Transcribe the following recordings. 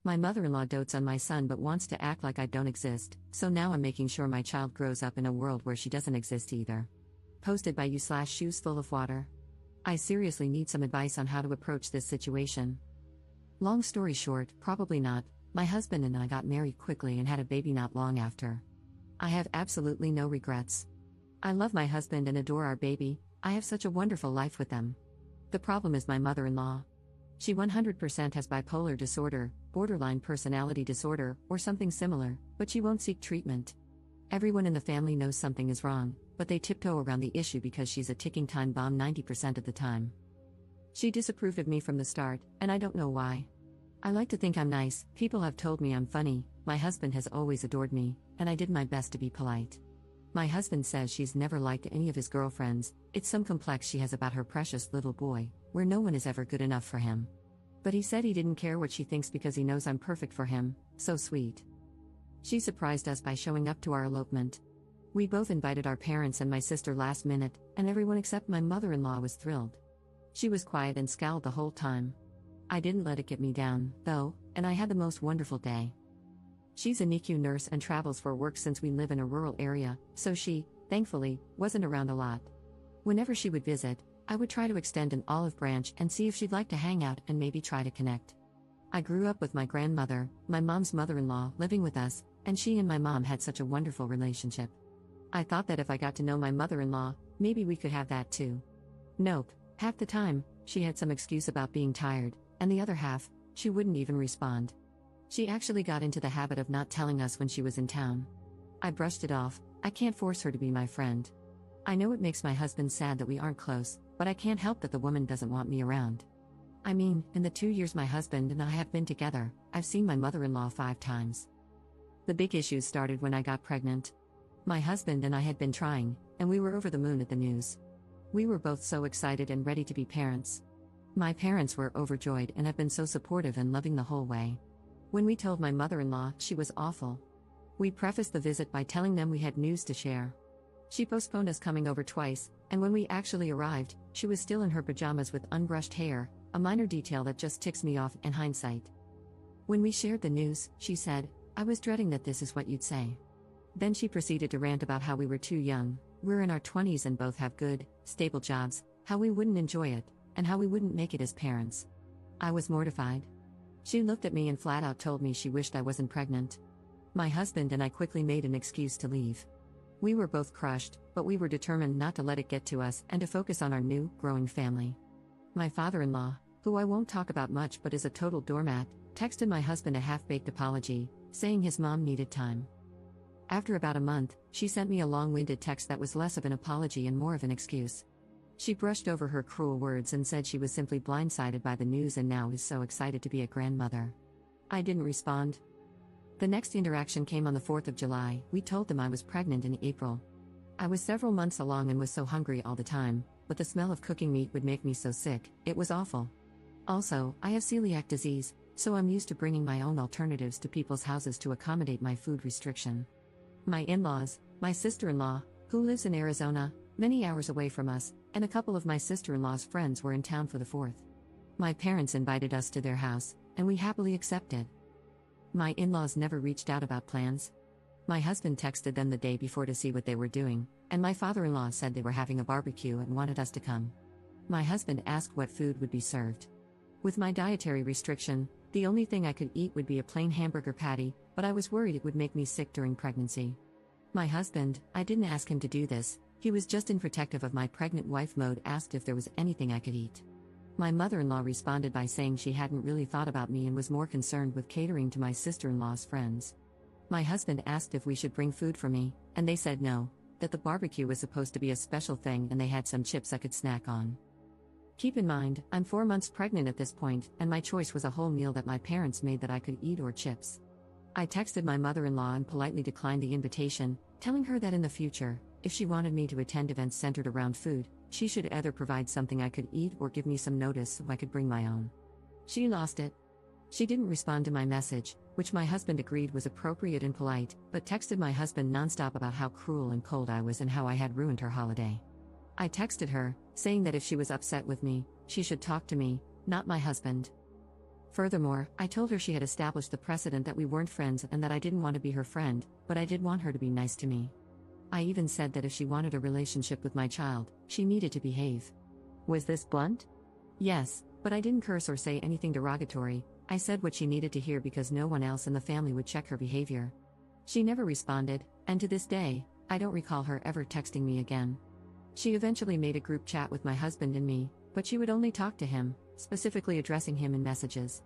My mother-in-law dotes on my son but wants to act like I don't exist, so now I'm making sure my child grows up in a world where she doesn't exist either. Posted by you/shoes full of water. I seriously need some advice on how to approach this situation. Long story short, probably not. My husband and I got married quickly and had a baby not long after. I have absolutely no regrets. I love my husband and adore our baby. I have such a wonderful life with them. The problem is my mother-in-law. She 100% has bipolar disorder, borderline personality disorder, or something similar, but she won't seek treatment. Everyone in the family knows something is wrong, but they tiptoe around the issue because she's a ticking time bomb 90% of the time. She disapproved of me from the start, and I don't know why. I like to think I'm nice, people have told me I'm funny, my husband has always adored me, and I did my best to be polite. My husband says she's never liked any of his girlfriends, it's some complex she has about her precious little boy, where no one is ever good enough for him. But he said he didn't care what she thinks because he knows I'm perfect for him, so sweet. She surprised us by showing up to our elopement. We both invited our parents and my sister last minute, and everyone except my mother-in-law was thrilled. She was quiet and scowled the whole time. I didn't let it get me down, though, and I had the most wonderful day. She's a NICU nurse and travels for work since we live in a rural area, so she, thankfully, wasn't around a lot. Whenever she would visit, I would try to extend an olive branch and see if she'd like to hang out and maybe try to connect. I grew up with my grandmother, my mom's mother-in-law, living with us, and she and my mom had such a wonderful relationship. I thought that if I got to know my mother-in-law, maybe we could have that too. Nope, half the time, she had some excuse about being tired, and the other half, she wouldn't even respond. She actually got into the habit of not telling us when she was in town. I brushed it off, I can't force her to be my friend. I know it makes my husband sad that we aren't close, but I can't help that the woman doesn't want me around. I mean, in the 2 years my husband and I have been together, I've seen my mother-in-law 5 times. The big issues started when I got pregnant. My husband and I had been trying, and we were over the moon at the news. We were both so excited and ready to be parents. My parents were overjoyed and have been so supportive and loving the whole way. When we told my mother-in-law, she was awful. We prefaced the visit by telling them we had news to share. She postponed us coming over twice, and when we actually arrived, she was still in her pajamas with unbrushed hair, a minor detail that just ticks me off in hindsight. When we shared the news, she said, "I was dreading that this is what you'd say." Then she proceeded to rant about how we were too young, we're in our 20s and both have good, stable jobs, how we wouldn't enjoy it, and how we wouldn't make it as parents. I was mortified. She looked at me and flat out told me she wished I wasn't pregnant. My husband and I quickly made an excuse to leave. We were both crushed, but we were determined not to let it get to us and to focus on our new, growing family. My father-in-law, who I won't talk about much but is a total doormat, texted my husband a half-baked apology, saying his mom needed time. After about a month, she sent me a long-winded text that was less of an apology and more of an excuse. She brushed over her cruel words and said she was simply blindsided by the news and now is so excited to be a grandmother. I didn't respond. The next interaction came on the 4th of July. We told them I was pregnant in April. I was several months along and was so hungry all the time, but the smell of cooking meat would make me so sick, it was awful. Also, I have celiac disease, so I'm used to bringing my own alternatives to people's houses to accommodate my food restriction. My in-laws, my sister-in-law, who lives in Arizona, many hours away from us, and a couple of my sister-in-law's friends were in town for the 4th. My parents invited us to their house, and we happily accepted. My in-laws never reached out about plans. My husband texted them the day before to see what they were doing, and my father-in-law said they were having a barbecue and wanted us to come. My husband asked what food would be served. With my dietary restriction, the only thing I could eat would be a plain hamburger patty, but I was worried it would make me sick during pregnancy. My husband, I didn't ask him to do this, he was just in protective of my pregnant wife mode, asked if there was anything I could eat. My mother-in-law responded by saying she hadn't really thought about me and was more concerned with catering to my sister-in-law's friends. My husband asked if we should bring food for me, and they said no, that the barbecue was supposed to be a special thing and they had some chips I could snack on. Keep in mind, I'm 4 months pregnant at this point, and my choice was a whole meal that my parents made that I could eat or chips. I texted my mother-in-law and politely declined the invitation, telling her that in the future, if she wanted me to attend events centered around food, she should either provide something I could eat or give me some notice so I could bring my own. She lost it. She didn't respond to my message, which my husband agreed was appropriate and polite, but texted my husband nonstop about how cruel and cold I was and how I had ruined her holiday. I texted her, saying that if she was upset with me, she should talk to me, not my husband. Furthermore, I told her she had established the precedent that we weren't friends and that I didn't want to be her friend, but I did want her to be nice to me. I even said that if she wanted a relationship with my child, she needed to behave. Was this blunt? Yes, but I didn't curse or say anything derogatory. I said what she needed to hear because no one else in the family would check her behavior. She never responded, and to this day, I don't recall her ever texting me again. She eventually made a group chat with my husband and me, but she would only talk to him, specifically addressing him in messages.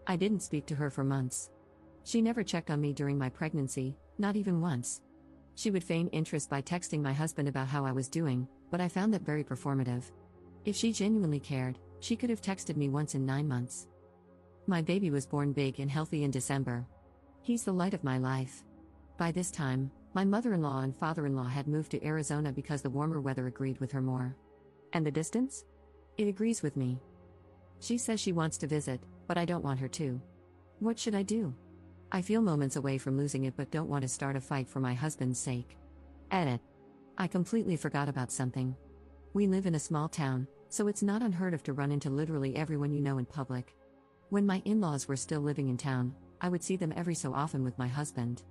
I didn't speak to her for months. She never checked on me during my pregnancy, not even once. She would feign interest by texting my husband about how I was doing, but I found that very performative. If she genuinely cared, she could have texted me once in 9 months. My baby was born big and healthy in December. He's the light of my life. By this time, my mother-in-law and father-in-law had moved to Arizona because the warmer weather agreed with her more. And the distance? It agrees with me. She says she wants to visit, but I don't want her to. What should I do? I feel moments away from losing it but don't want to start a fight for my husband's sake. Edit. I completely forgot about something. We live in a small town, so it's not unheard of to run into literally everyone you know in public. When my in-laws were still living in town, I would see them every so often with my husband.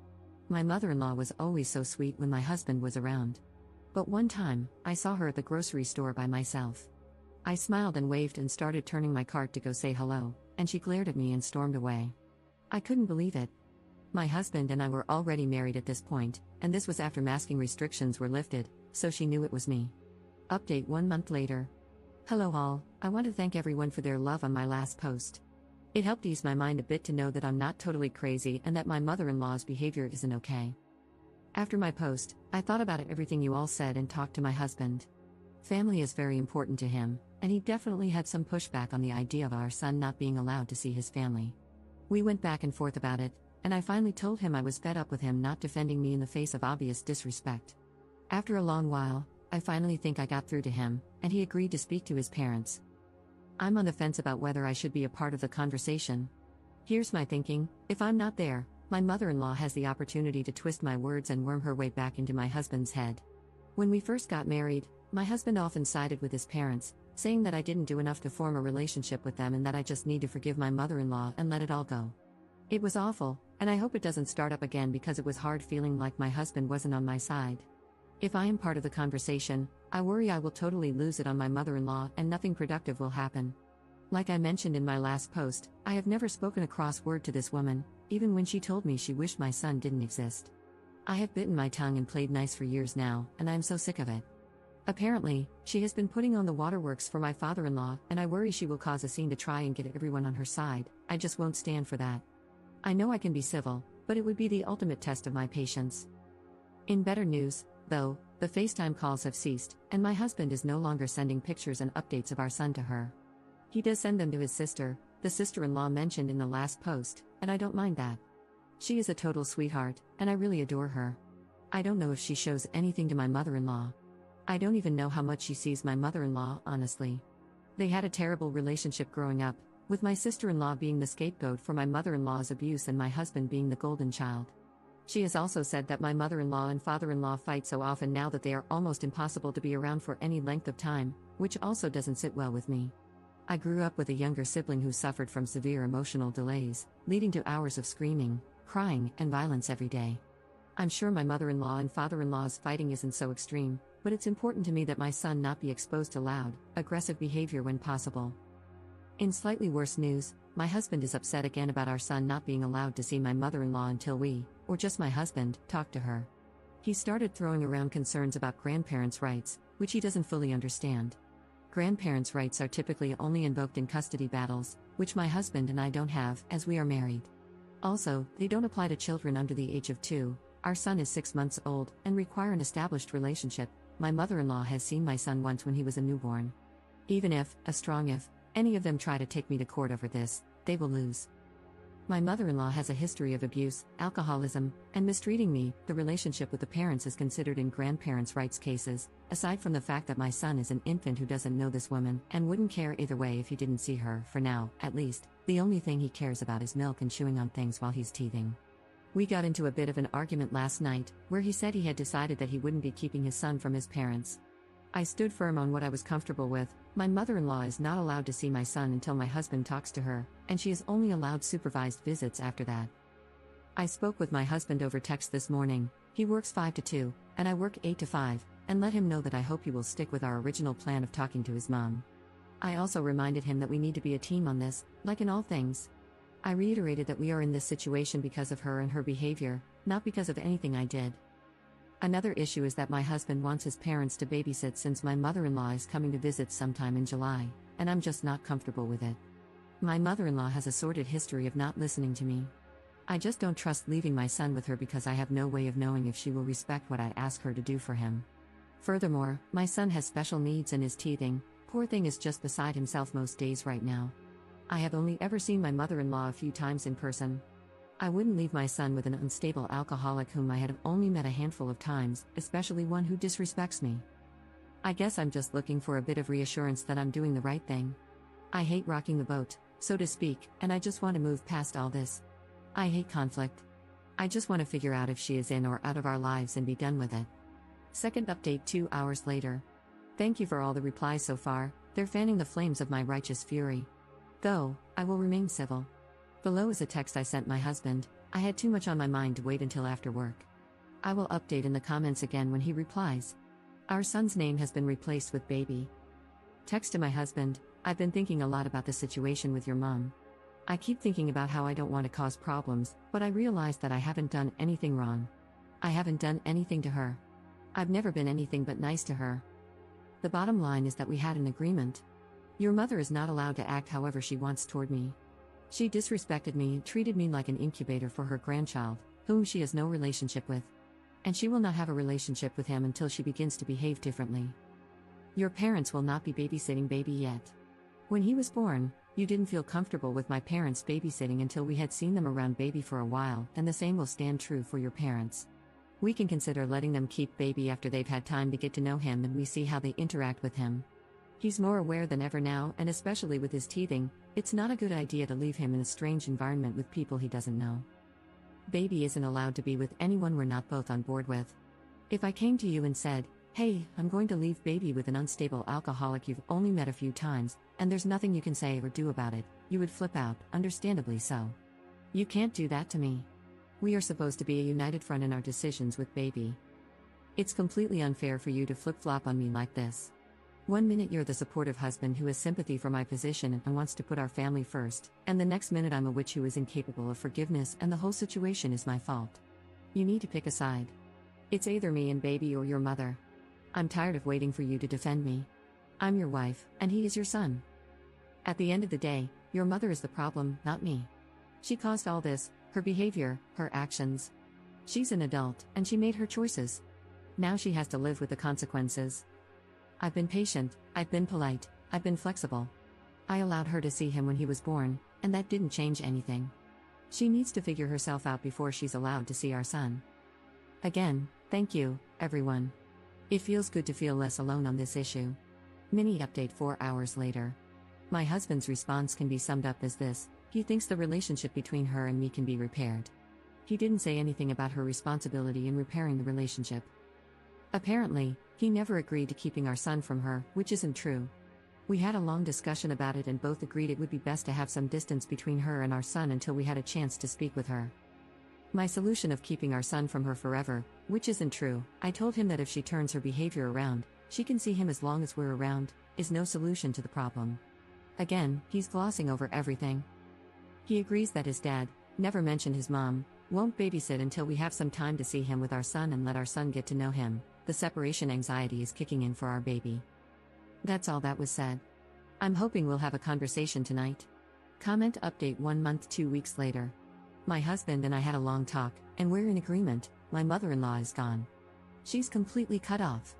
My mother-in-law was always so sweet when my husband was around. But one time, I saw her at the grocery store by myself. I smiled and waved and started turning my cart to go say hello, and she glared at me and stormed away. I couldn't believe it. My husband and I were already married at this point, and this was after masking restrictions were lifted, so she knew it was me. Update 1 month later. Hello all, I want to thank everyone for their love on my last post. It helped ease my mind a bit to know that I'm not totally crazy and that my mother-in-law's behavior isn't okay. After my post, I thought about everything you all said and talked to my husband. Family is very important to him, and he definitely had some pushback on the idea of our son not being allowed to see his family. We went back and forth about it, and I finally told him I was fed up with him not defending me in the face of obvious disrespect. After a long while, I finally think I got through to him, and he agreed to speak to his parents. I'm on the fence about whether I should be a part of the conversation. Here's my thinking: if I'm not there, my mother-in-law has the opportunity to twist my words and worm her way back into my husband's head. When we first got married, my husband often sided with his parents, saying that I didn't do enough to form a relationship with them and that I just need to forgive my mother-in-law and let it all go. It was awful, and I hope it doesn't start up again because it was hard feeling like my husband wasn't on my side. If I am part of the conversation, I worry I will totally lose it on my mother-in-law and nothing productive will happen. Like I mentioned in my last post, I have never spoken a cross word to this woman, even when she told me she wished my son didn't exist. I have bitten my tongue and played nice for years now, and I'm so sick of it. Apparently, she has been putting on the waterworks for my father-in-law, and I worry she will cause a scene to try and get everyone on her side. I just won't stand for that. I know I can be civil, but it would be the ultimate test of my patience. In better news, though, the FaceTime calls have ceased, and my husband is no longer sending pictures and updates of our son to her. He does send them to his sister, the sister-in-law mentioned in the last post, and I don't mind that. She is a total sweetheart, and I really adore her. I don't know if she shows anything to my mother-in-law. I don't even know how much she sees my mother-in-law, honestly. They had a terrible relationship growing up, with my sister-in-law being the scapegoat for my mother-in-law's abuse and my husband being the golden child. She has also said that my mother-in-law and father-in-law fight so often now that they are almost impossible to be around for any length of time, which also doesn't sit well with me. I grew up with a younger sibling who suffered from severe emotional delays, leading to hours of screaming, crying, and violence every day. I'm sure my mother-in-law and father-in-law's fighting isn't so extreme, but it's important to me that my son not be exposed to loud, aggressive behavior when possible. In slightly worse news, my husband is upset again about our son not being allowed to see my mother-in-law until we, or just my husband, talk to her. He started throwing around concerns about grandparents' rights, which he doesn't fully understand. Grandparents' rights are typically only invoked in custody battles, which my husband and I don't have, as we are married. Also, they don't apply to children under the age of 2. Our son is 6 months old, and require an established relationship. My mother-in-law has seen my son once when he was a newborn. Even if, a strong if, any of them try to take me to court over this, they will lose. My mother-in-law has a history of abuse, alcoholism, and mistreating me. The relationship with the parents is considered in grandparents' rights cases, aside from the fact that my son is an infant who doesn't know this woman and wouldn't care either way if he didn't see her. For now, at least, the only thing he cares about is milk and chewing on things while he's teething. We got into a bit of an argument last night, where he said he had decided that he wouldn't be keeping his son from his parents. I stood firm on what I was comfortable with. My mother-in-law is not allowed to see my son until my husband talks to her, and she is only allowed supervised visits after that. I spoke with my husband over text this morning. He works 5 to 2, and I work 8 to 5, and let him know that I hope he will stick with our original plan of talking to his mom. I also reminded him that we need to be a team on this, like in all things. I reiterated that we are in this situation because of her and her behavior, not because of anything I did. Another issue is that my husband wants his parents to babysit since my mother-in-law is coming to visit sometime in July, and I'm just not comfortable with it. My mother-in-law has a sordid history of not listening to me. I just don't trust leaving my son with her because I have no way of knowing if she will respect what I ask her to do for him. Furthermore, my son has special needs and is teething. Poor thing is just beside himself most days right now. I have only ever seen my mother-in-law a few times in person. I wouldn't leave my son with an unstable alcoholic whom I had only met a handful of times, especially one who disrespects me. I guess I'm just looking for a bit of reassurance that I'm doing the right thing. I hate rocking the boat, so to speak, and I just want to move past all this. I hate conflict. I just want to figure out if she is in or out of our lives and be done with it. Second update 2 hours later. Thank you for all the replies so far, they're fanning the flames of my righteous fury. Though, I will remain civil. Below is a text I sent my husband. I had too much on my mind to wait until after work. I will update in the comments again when he replies. Our son's name has been replaced with baby. Text to my husband, I've been thinking a lot about the situation with your mom. I keep thinking about how I don't want to cause problems, but I realize that I haven't done anything wrong. I haven't done anything to her. I've never been anything but nice to her. The bottom line is that we had an agreement. Your mother is not allowed to act however she wants toward me. She disrespected me and treated me like an incubator for her grandchild, whom she has no relationship with. And she will not have a relationship with him until she begins to behave differently. Your parents will not be babysitting baby yet. When he was born, you didn't feel comfortable with my parents babysitting until we had seen them around baby for a while, and the same will stand true for your parents. We can consider letting them keep baby after they've had time to get to know him and we see how they interact with him. He's more aware than ever now, and especially with his teething, it's not a good idea to leave him in a strange environment with people he doesn't know. Baby isn't allowed to be with anyone we're not both on board with. If I came to you and said, hey, I'm going to leave baby with an unstable alcoholic you've only met a few times, and there's nothing you can say or do about it, you would flip out, understandably so. You can't do that to me. We are supposed to be a united front in our decisions with baby. It's completely unfair for you to flip-flop on me like this. 1 minute you're the supportive husband who has sympathy for my position and wants to put our family first, and the next minute I'm a witch who is incapable of forgiveness and the whole situation is my fault. You need to pick a side. It's either me and baby or your mother. I'm tired of waiting for you to defend me. I'm your wife, and he is your son. At the end of the day, your mother is the problem, not me. She caused all this, her behavior, her actions. She's an adult, and she made her choices. Now she has to live with the consequences. I've been patient, I've been polite, I've been flexible. I allowed her to see him when he was born, and that didn't change anything. She needs to figure herself out before she's allowed to see our son. Again, thank you, everyone. It feels good to feel less alone on this issue. Mini update 4 hours later. My husband's response can be summed up as this: he thinks the relationship between her and me can be repaired. He didn't say anything about her responsibility in repairing the relationship. Apparently, he never agreed to keeping our son from her, which isn't true. We had a long discussion about it and both agreed it would be best to have some distance between her and our son until we had a chance to speak with her. My solution of keeping our son from her forever, which isn't true, I told him that if she turns her behavior around, she can see him as long as we're around, is no solution to the problem. Again, he's glossing over everything. He agrees that his dad, never mentioned his mom, won't babysit until we have some time to see him with our son and let our son get to know him. The separation anxiety is kicking in for our baby. That's all that was said. I'm hoping we'll have a conversation tonight. Comment update 1 month 2 weeks later. My husband and I had a long talk, and we're in agreement. My mother-in-law is gone. She's completely cut off.